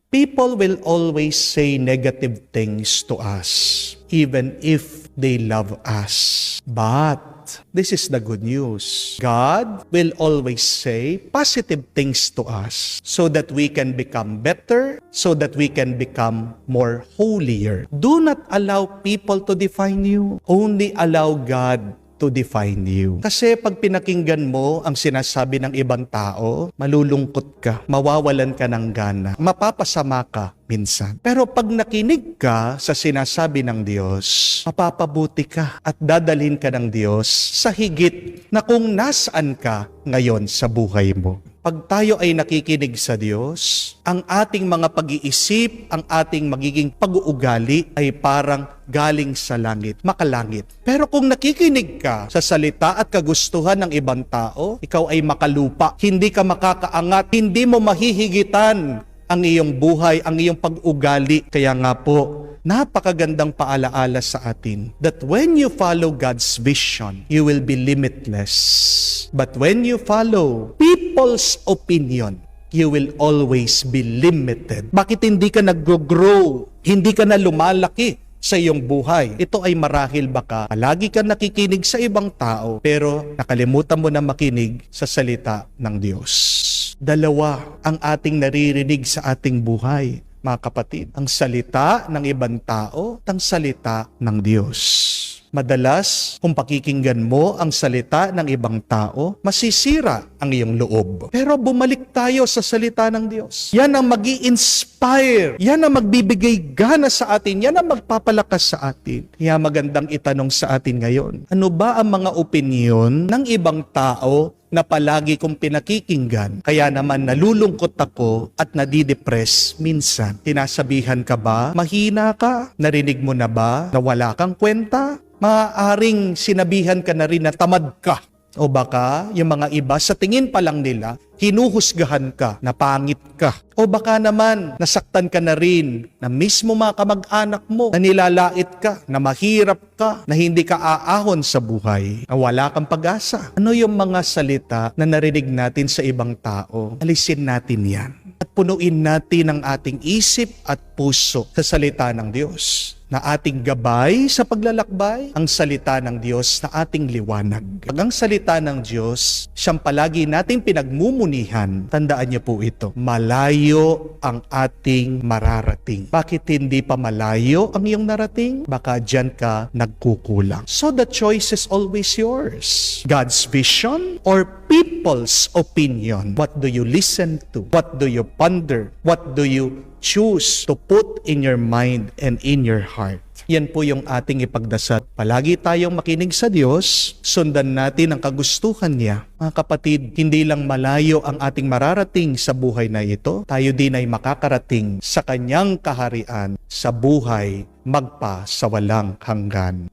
People will always say negative things to us, even if they love us. But this is the good news. God will always say positive things to us so that we can become better, so that we can become more holier. Do not allow people to define you. Only allow God to define you. Kasi pag pinakinggan mo ang sinasabi ng ibang tao, malulungkot ka, mawawalan ka ng gana, mapapasama ka minsan. Pero pag nakinig ka sa sinasabi ng Diyos, mapapabuti ka at dadalhin ka ng Diyos sa higit na kung nasaan ka ngayon sa buhay mo. Pag tayo ay nakikinig sa Diyos, ang ating mga pag-iisip, ang ating magiging pag-uugali ay parang galing sa langit, makalangit. Pero kung nakikinig ka sa salita at kagustuhan ng ibang tao, ikaw ay makalupa, hindi ka makakaangat, hindi mo mahihigitan ang iyong buhay, ang iyong pag-ugali. Kaya nga po, napakagandang paalaala sa atin that when you follow God's vision, you will be limitless. But when you follow people's opinion, you will always be limited. Bakit hindi ka nag-grow? Hindi ka na lumalaki sa iyong buhay? Ito ay marahil baka lagi ka nakikinig sa ibang tao pero nakalimutan mo na makinig sa salita ng Diyos. Dalawa ang ating naririnig sa ating buhay, mga kapatid. Ang salita ng ibang tao at ang salita ng Diyos. Madalas, kung pakikinggan mo ang salita ng ibang tao, masisira ang iyong loob. Pero bumalik tayo sa salita ng Diyos. Yan ang mag-i-inspire. Yan ang magbibigay gana sa atin. Yan ang magpapalakas sa atin. Kaya magandang itanong sa atin ngayon, ano ba ang mga opinyon ng ibang tao na palagi kong pinakikinggan? Kaya naman nalulungkot ako at nadidepress minsan. Tinasabihan ka ba? Mahina ka? Narinig mo na ba na wala kang kwenta? Maaaring sinabihan ka na rin na tamad ka. O baka yung mga iba sa tingin pa lang nila, hinuhusgahan ka na pangit ka. O baka naman nasaktan ka na rin na mismo mga kamag-anak mo, na nilalait ka, na mahirap ka, na hindi ka aahon sa buhay, na wala kang pag-asa. Ano yung mga salita na narinig natin sa ibang tao? Alisin natin yan at punuin natin ang ating isip at puso sa salita ng Diyos, na ating gabay sa paglalakbay, ang salita ng Diyos na ating liwanag. Pag ang salita ng Diyos, siyang palagi nating pinagmumunihan, tandaan niyo po ito, malayo ang ating mararating. Bakit hindi pa malayo ang iyong narating? Baka dyan ka nagkukulang. So the choice is always yours. God's vision or people's opinion? What do you listen to? What do you ponder? What do you choose to put in your mind and in your heart? Yan po yung ating ipagdasal. Palagi tayong makinig sa Diyos, sundan natin ang kagustuhan niya. Mga kapatid, hindi lang malayo ang ating mararating sa buhay na ito, tayo din ay makakarating sa kanyang kaharian sa buhay magpa sa walang hanggan.